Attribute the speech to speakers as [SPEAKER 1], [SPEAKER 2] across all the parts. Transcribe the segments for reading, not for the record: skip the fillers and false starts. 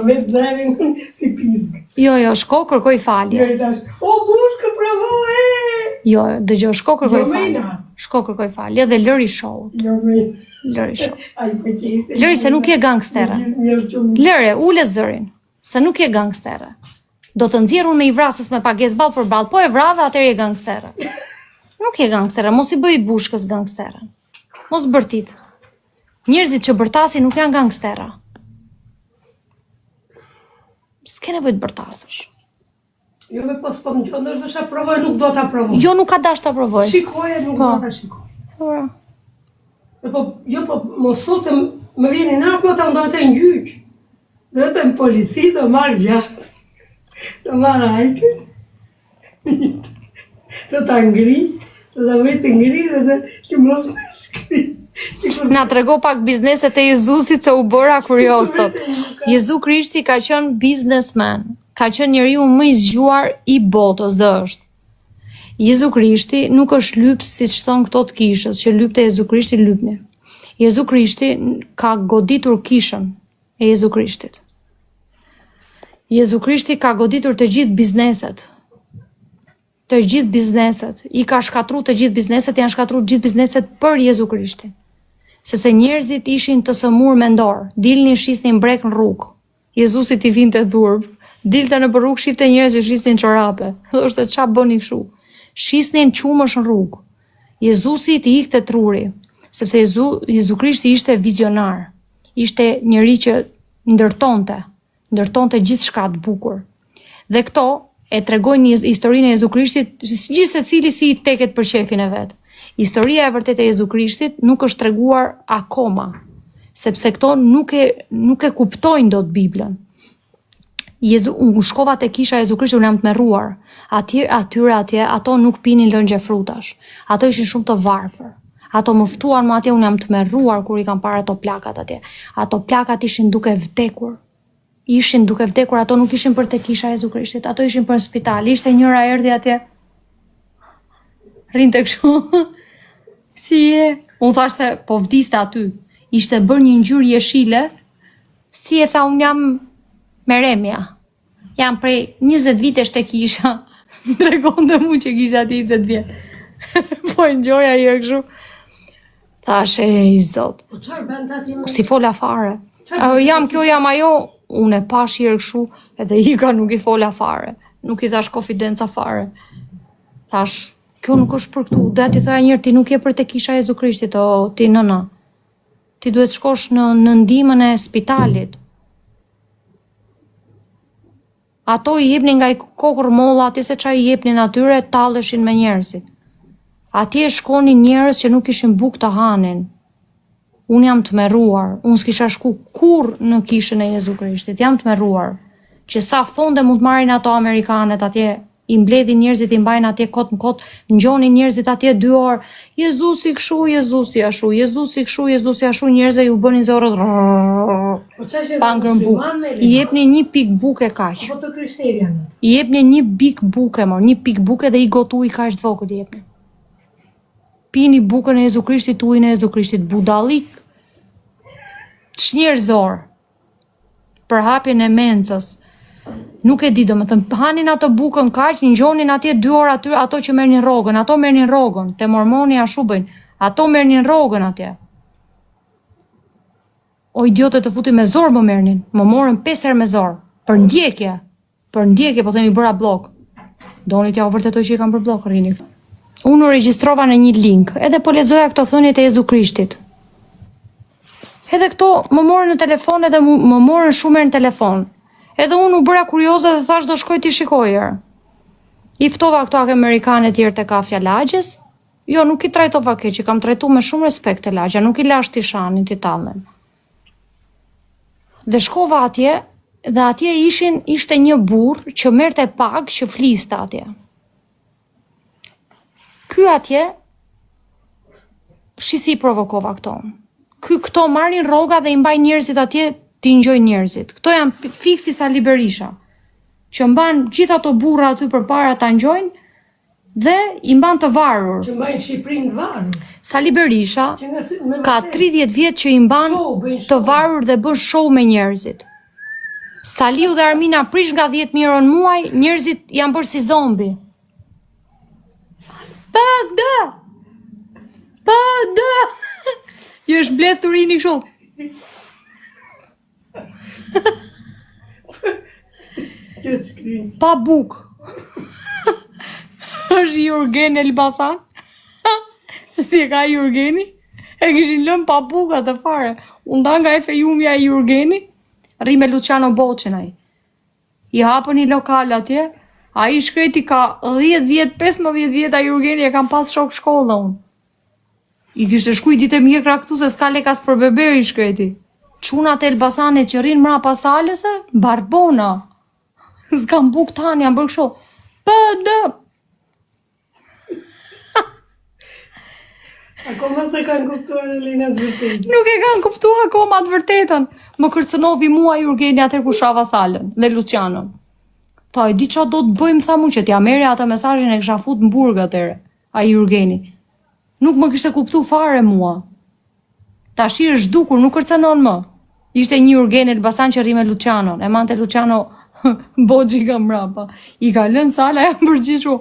[SPEAKER 1] Me zërin si pizg.
[SPEAKER 2] Jo, shko kërkoj falje.
[SPEAKER 1] Jo, i thash, o bushkë provoje!
[SPEAKER 2] Jo, dëgjoj, shko kërkoj
[SPEAKER 1] Jo,
[SPEAKER 2] falje.
[SPEAKER 1] Mena.
[SPEAKER 2] Shko kërkoj falje dhe lëri show.
[SPEAKER 1] Jo, me.
[SPEAKER 2] Lëri show.
[SPEAKER 1] Ai po qeshte.
[SPEAKER 2] Lëri se nuk je gangstere. Lëre, ule zërin, se nuk je gangstere. Do të nxjerrun me i vrasës me pagesë ball për ball, po e vrave atëherë je gangstere. Nuk je gangstere, mos i bëj bushkës gangstere. Mos bërtit. Njerëzit që bërtasin nuk janë gangstera. S'ke nevojë të bërtasësh.
[SPEAKER 1] Jo, me pas po më qëndër dhe shë provoj, nuk do t'a provoj.
[SPEAKER 2] Jo, nuk ka dash t'a provoj.
[SPEAKER 1] Shikoje, nuk do t'a shikoj. Jo, po, mos sot se më vjeni natë, ta më do të ngjyq. Do të në polici, do marrë gjatë. Do marrë hajke. Do t'a ngri, do t'a vetë ngri dhe që mos më shkri.
[SPEAKER 2] Na trego pak bizneset e Jezusit se u bëra kurioz tot. Jezu Krishti ka qenë businessman, ka qenë njeriu më i zgjuar i botës dhe është. Jezu Krishti nuk është lyps siç thon këto të kishës, që lypte Jezu Krishti lypni. Jezu Krishti ka goditur kishën e Jezu Krishtit. Jezu Krishti ka goditur të gjithë bizneset. Të gjithë bizneset. I ka shkatruar të gjithë bizneset, janë shkatruar gjithë bizneset për Jezu Krishtin. Sepse njerëzit ishin të sëmur mendor, dilnin shisnin brek në rrugë. Jezusi t'i vinte dhurb, dilte në për rrugë, shifte njerëz që shisnin çorape. Thoshte ç'a bëni kështu? Shisnin qumësh në rrugë. Jezusi t'i ikte truri, sepse Jezu Krishti ishte vizionar. Ishte njeri që ndërtonte gjithçka të bukur. Dhe këto e tregojnë historinë e Jezu Krishtit, gjithë secili si i teket për shefin e vet. Historia e vërtetë e Jezu Krishtit nuk është treguar akoma, sepse këto nuk e kuptojnë dot Biblën. Unë shkova te kisha e Jezu Krishtit, unë jam të merruar. Atje, ato nuk pinin lëngje frutash. Ato ishin shumë të varfër. Ato më ftuan më atje, unë jam të merruar kur i kam parë ato plakat atje. Ato plakat ishin duke vdekur. Ato nuk ishin për te kisha e Jezu Krishtit, ato ishin për në spital. Ishte njëra erdhi atje. Rinte kështu. Si e? Unë thash se po vdiste aty. Ishte bërë një ngjyrë jeshile. Si e tha, unë jam Meremja. Jam prej 20 vitesh te kisha. Tregonte mu që kisha ati 20 vjet. Po e ngjoja i kështu. Thash, ej zot.
[SPEAKER 1] Po çfarë bën aty?
[SPEAKER 2] Si fola fare. Kjo jam ajo, unë e pash i kështu, edhe Ika nuk i fola fare. Nuk i thash konfidenca fare. Thash, kjo nuk është për këtu. Dhe ti tha njërë, ti nuk je për te kisha Jezu Krishtit, o ti nëna. Ti duhet shkosh në ndihmën e spitalit. Ato i jepnin nga i kokër molla, ati se qa i jepnin atyre, talleshin me njerëzit. Atje shkonin njerëz që nuk ishin bukë të hanin. Unë jam të merruar, unë s'kisha shku kur në kishën e Jezu Krishtit, jam të merruar. Që sa fonde mund të marrin ato amerikanet atje, i mbledhin njerëzit, i mbajnë atje kot në kot, ngjonin njerëzit atje 2 orë. Jezusi kështu, Jezusi ashtu, Jezusi kështu, Jezusi ashtu, njerëzit ju bënin zorët. Pangrën bukë. I jepnin 1 pikë buke kaq.
[SPEAKER 1] Po të krishterë janë ato.
[SPEAKER 2] I jepnin 1 pikë buke, 1 pikë buke dhe i gotu i kaq të vogël i jepnin. Pini bukën e Jezu Krishtit, ujin e Jezu Krishtit, budallik. Çnjerëzor. Për hapjen e mencës. Nuk e di, domethënë hanin ato bukën kaq, ngjonin atje 2 orë aty, ato që merrnin rrogën, ato merrnin rrogën, te mormoni ashtu bëjnë. Ato merrnin rrogën atje. O idiotë të futi me zor më merrnin. Më morën 5 herë me zor. Për ndjekje. Po themi bëra blok. Doni t'ja vërtetoj që i kam për blok rrini. Unë u regjistrova në një link, edhe po lexoja këto thënie të Jezu Krishtit. Edhe këto më morën në telefon, edhe më morën shumë në telefon. Edhe unë u bëra kurioze dhe thash do shkoj t'i shikojër. I ftova këto amerikanë tjerë te kafja lagjes. Jo, nuk i trajtova keq, i kam trajtuar me shumë respekt te lagja, nuk i lash t'i shanin, t'i tallën. Dhe shkova atje, dhe atje ishte një burr që merrte pagë që fliste atje. Ky atje, shisi i provokova këto. Këto marrin rroga dhe i mbajnë njerëzit atje, t'i ngjojnë njerëzit. Këto janë fiksi Sali Berisha, që mban gjithë ato burra aty përpara ta ngjojnë dhe i mban të varur.
[SPEAKER 1] Që mbajnë Shqipërinë të varur.
[SPEAKER 2] Sali Berisha ka 30 vjet që i mban të varur dhe bën show me njerëzit. Saliu dhe Armina prish nga 10.000 euro në muaj, njerëzit janë bërë si zombi. Pa dë! Ju është blet të rini kështu. Pa buk. është Jurgen Elbasan. Se si e ka Jurgeni. E kishin lënë pa buka të fare. Unë da nga Efejumja e Jurgeni. Rri me Luciano Boqen ai. I hapën një lokal atje. A i shkreti ka 10 vjet, 15 vjet a Jurgeni e kam pas shok shkolla unë. I kishte shkuj ditë e mjekra këtu se s'ka lekas për beber i shkreti. Çunat e Elbasanit që rrinë mrapa salese, barbona. S'kam buk tani, jam bërë kështu. Pëdë!
[SPEAKER 1] Akoma se kanë kuptuar Elena të vërtetën.
[SPEAKER 2] Nuk e kanë kuptuar akoma të vërtetën. Më kërcënovi mua Jurgeni atër ku shava salën dhe Lucianon. Ta e di qa do të bëjmë tha mu që t'ja mere atë mesazhin e kisha fut në burg atëre, a Jurgeni. Nuk më kishte kuptu fare mua. Tashi është zhdukur, nuk kërcenon më. Ishte një Jurgen Elbasan që rri me Lucianon. E mante Luciano Boxhi nga mrapa. I ka lënë sala e përgjigju.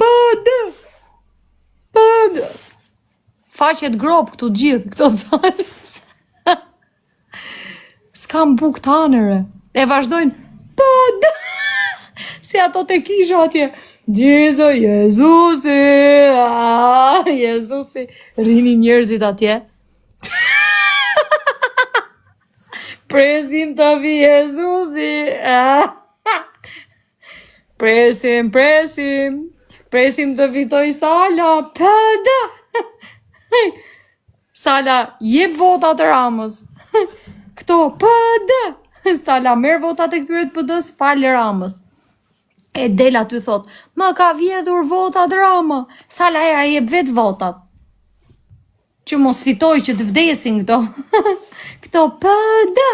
[SPEAKER 2] Pëdë! Pëdë! Faqet grop këtu gjithë, këto salës. S'kam buk tanëre. E vazhdojnë. Pëdë! Si ato të kisha atje. Gjizo, Jezusi, Jezusi. Rini njerëzit atje. Presim të vi Jezusi. Presim. Presim të vitoj Sala. Pëdë. Sala, jep votat e Ramës. Këto, pëdë. Sala, merë votat e këtyre të PD-s, falë Ramës. E Dela ty thot, ma ka vjedhur votat Rama. Sala ja jep vet votat. Që mos fitoj që të vdesin këto. Këto pëdë.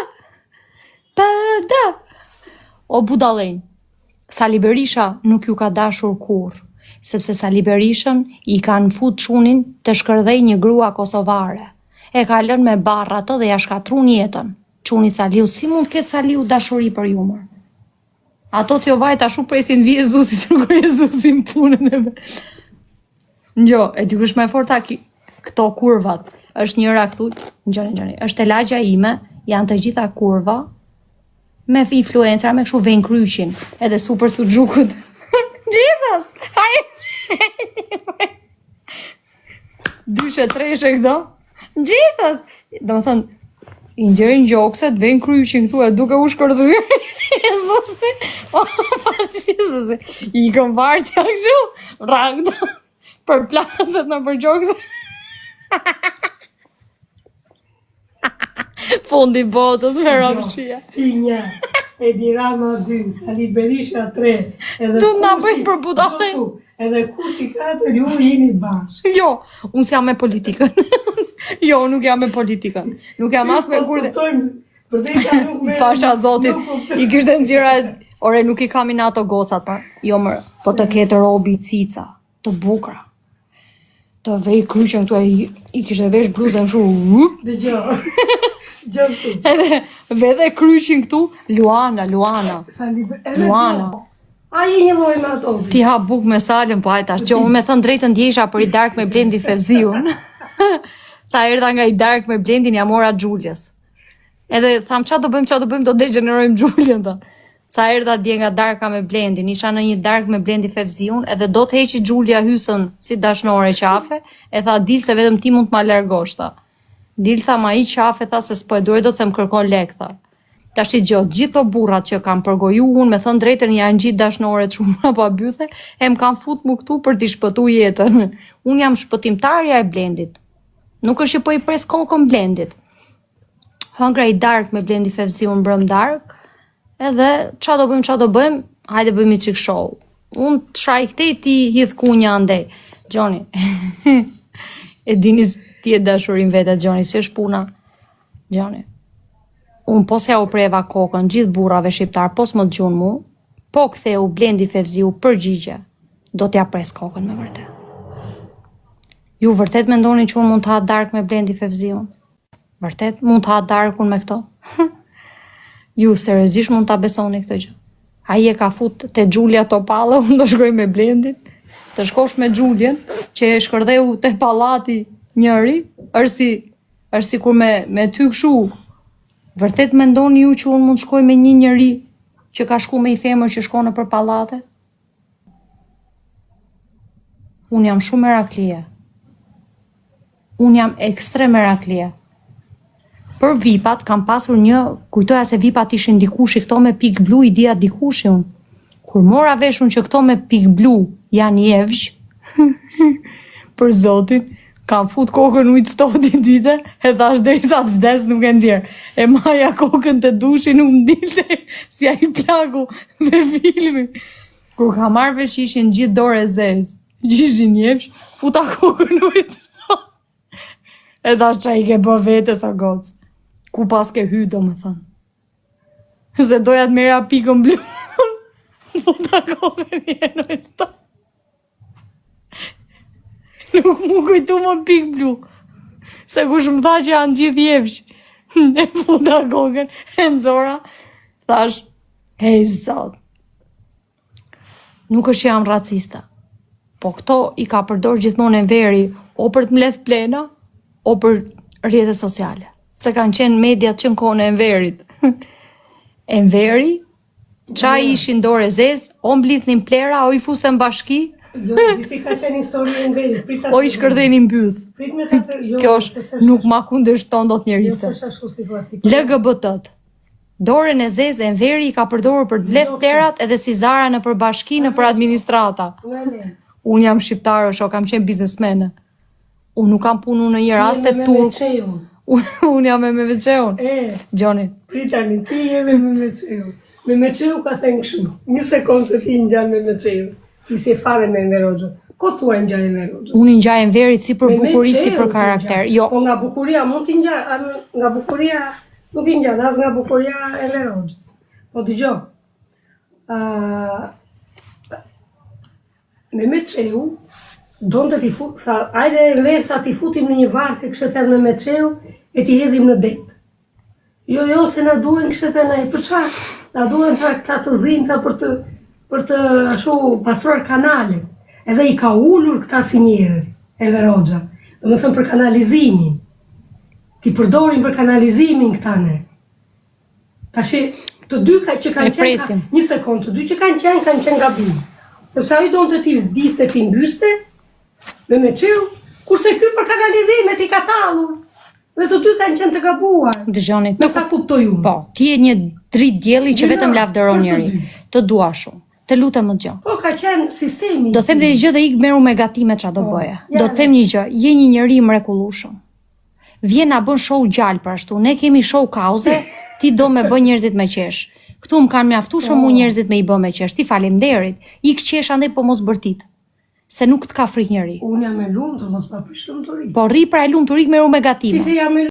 [SPEAKER 2] O budalejn, Sali Berisha nuk ju ka dashur kur, sepse Sali Berishën i kanë fut çunin të shkërdhej një grua kosovare. E ka lënë me barra të dhe ja shkatrun jetën. Çuni Saliu, si mund të ketë Saliu dashuri për jumër? Ato t'jo vajt ashtu presin vi Jezusi, së nuk Jezusi në punën e me. Njo, e ty kush me forta këto kurvat. Është njëra këtu, njëri, është e lagja ime, janë të gjitha kurva, me influencer, me kështu vejnë kryqin, edhe super su gjukut. Jesus! Dyshe, treshe këto. Jesus! Do më thënë, i nxerin gjokset, vejnë kryqin këtu, e duke u shkërdhyer. Jezusi, Jezusi, i këm varë që kështu, rangë për plaset në për gjokset. Fundi botës me ramshia.
[SPEAKER 1] Ti një, Edi Rama 2, Sali Berisha 3.
[SPEAKER 2] Du nga bëjnë për budale.
[SPEAKER 1] Edhe Kurti 4, ju jeni bashkë.
[SPEAKER 2] Jo, unë s'jam me politikën. Jo, nuk jam me politikën. Nuk jam as me kurte.
[SPEAKER 1] Përdejta nuk me...
[SPEAKER 2] Pasha Zotit, i kishte nxjera, ore nuk i kam i në ato gocat, pa. Jo mërë, po të ketë robi cica, të bukra. Të vej kryqen këtu, i kishte vesh bluzën shu.
[SPEAKER 1] Dhe gjëm tu.
[SPEAKER 2] Edhe vedhe kryqin këtu, Luana. Luana.
[SPEAKER 1] A i një loj me ato.
[SPEAKER 2] Ti ha buk me Salën, po hajta, që unë me thënë drejtën djesha për i dark me Blendi Fevziun. Sa erdha nga i dark me Blendin, ja mora Gjuljës. Edhe tham qa do bëjmë, do degenerojmë Gjuljën të. Sa erdha dje nga darka me Blendin, isha në një dark me Blendi Fevziun, edhe do të heqi Gjulja hysën si dashnore qafe, e tha dil se vetëm ti mund të ma largosh, tha. Dil tha ma i qafe, tha se s'po e duhet do të se më kërkon lek, tha. Ta shti gjithë të burrat që kam përgoju unë, me thënë drejtën janë gjithë dashnore të shumë pa bythe, e më kam fut mu këtu për t'i shpëtu jetën. Unë jam shpëtimtarja e Blendit. Nuk është që po i pres kokën Blendit. Hëngra i dark me Blendi Fevziun brëm dark, edhe qa do bëjmë, hajde bëjmë i qik show. Unë të shajktej ti hith kunja andej. Gjoni, e dini ti e dashurin vete, Gjoni, si është puna? Gjoni. Unë po se u preva kokën gjithë burrave shqiptar, po s'më të gjunë mu, po ktheu Blendi Fevziu përgjigje, do t'ja pres kokën me vërtet. Ju vërtet mendoni që unë mund të ha dark me Blendi Fevziun? Vërtet, mund të ha darkun me këto? Ju seriozisht mund ta besoni këtë gjë. Ai e ka fut te Giulia Topalla, unë do shkoj me Blendin. Të shkosh me Giulien, që e shkërdheu te pallati njëri, është si kur me ty këshu. Vërtet mendoni ju që unë mund shkoj me një njëri që ka shku me i femër që shkone për pallate? Unë jam shumë meraklie. Unë jam ekstrem meraklie. Për VIP-at kam pasur kujtoja se VIP-at ishin dikush i këto me pik blu, i dia dikush unë. Kur mora veshun që këto me pik blu janë jevsh, për zotin, kam fut kokën ujtë ftohtë dite, e thash derisa të vdes nuk e nxjerr. E maja kokën te dushi nuk ndilte, si ai plaku dhe filmi. Kur ka marrë vesh ishin gjithë dorë zez, gjishin jevsh, futa kokën ujtë ftohtë. E thash qa i ke bë vete sa gocë. Ku pas ke hy, do më thënë. Se doja të mera pikën blu. Futa kokën jenë ujtë ftohtë. Nuk mu kujtu më pik blu. Se kush më tha që janë gjithë jevsh. E futa kokën, e nxora. Thash, hej zot. Nuk është që jam racista. Po këto i ka përdor gjithmonë Enveri, o për të mledh plena, o për rrjetet sociale. Se kanë qenë mediat që në kohën e Enverit. Enveri, qa ishin dorë zez, o mblithnin plera, o i fusten bashki,
[SPEAKER 1] Jo, disi ka qenë histori e Enverit.
[SPEAKER 2] o i shkërdhenin mbyth.
[SPEAKER 1] Prit me të
[SPEAKER 2] Kjo është nuk ma kundërshton dot
[SPEAKER 1] Jo,
[SPEAKER 2] njeritë.
[SPEAKER 1] s'është ashtu si thua ti.
[SPEAKER 2] LGBT-t. Dorën e zezë Enveri i ka përdorur për të mbledh plerat edhe si Zara në përbashki në për administrata. Unë jam shqiptare, kam qenë biznesmene. Unë nuk kam punu në një rast e turk. Unë jam me veçeun. Gjoni.
[SPEAKER 1] Pritani, ti jemi me meqeu. Me meqeu ka thënë kështu. Një sekundë se ti ngjan me meqeu. Ti si fare me Enverogjo. Ko thua ngjan Enverogjo?
[SPEAKER 2] Unë ngjaj Enverit si për bukuri, si për karakter. Jo.
[SPEAKER 1] Po nga bukuria mund t'i ngjan, nga bukuria nuk i ngjan, as nga bukuria e Enverojës. Po dëgjoj. Me meqeu donte t'i fut, tha, ajde Enver, tha t'i futim në një varkë, kështë thënë me meqeu, e t'i hedhim në det. Jo, se na duhen, kështë thënë ai, për çfarë? Na duhen këta të zinë, tha, për të ashtu pastruar kanalet. Edhe i ka ulur këta si njerëz, Enverogja. Do më thënë për kanalizimin. Ti përdorin për kanalizimin këta ne. Tashi, të dy që kanë qenë, një sekundë, të dy që kanë qenë gabim. Sepse ai donte ti diste ti mbyste, me meqeu, kurse ky për kanalizimet i ka tallur. Dhe të dy kanë qenë të gabuar.
[SPEAKER 2] Dëgjoni,
[SPEAKER 1] me sa kuptoj unë.
[SPEAKER 2] Po, ti je një drit dielli që vetëm lavdëron njëri. Të dua shumë. Të lutem më gjë.
[SPEAKER 1] Po ka qenë sistemi.
[SPEAKER 2] Do them dhe një gjë dhe ik meru me gatime ç'a do bëja. Do të them një gjë, je një njeri i mrekullueshëm. Vjen na bën show gjallë për ashtu. Ne kemi show kauze, ti do me bën njerëzit me qesh. Këtu më kanë mjaftuar shumë njerëzit me i bë me qesh. Ti faleminderit. Ik qesh andaj po mos bërtit. Se nuk të ka frikë njëri.
[SPEAKER 1] Unë jam e lumtur, mos pa prish lumturi.
[SPEAKER 2] Po rri pra e lumtur, ik meru me gatime.
[SPEAKER 1] Ti jam